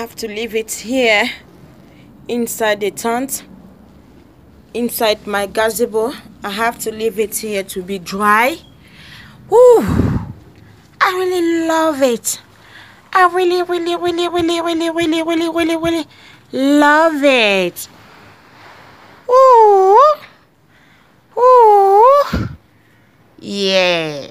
have to leave it here inside the tent, inside my gazebo. I have to leave it here to be dry. Woo! I really love it. I really love it. Ooh. Ooh. Yeah.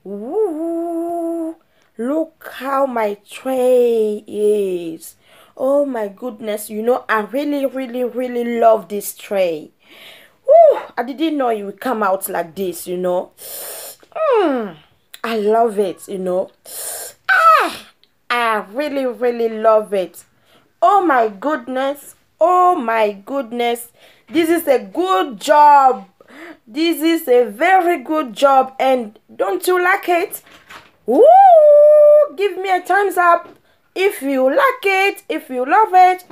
Ooh, look how my tray is. Oh my goodness, you know, I really love this tray. Ooh, I didn't know it would come out like this, you know. I love it, you know. I really love it. Oh my goodness. Oh my goodness. This is a good job. This is a very good job. And don't you like it? Woo! Give me a thumbs up if you like it, if you love it.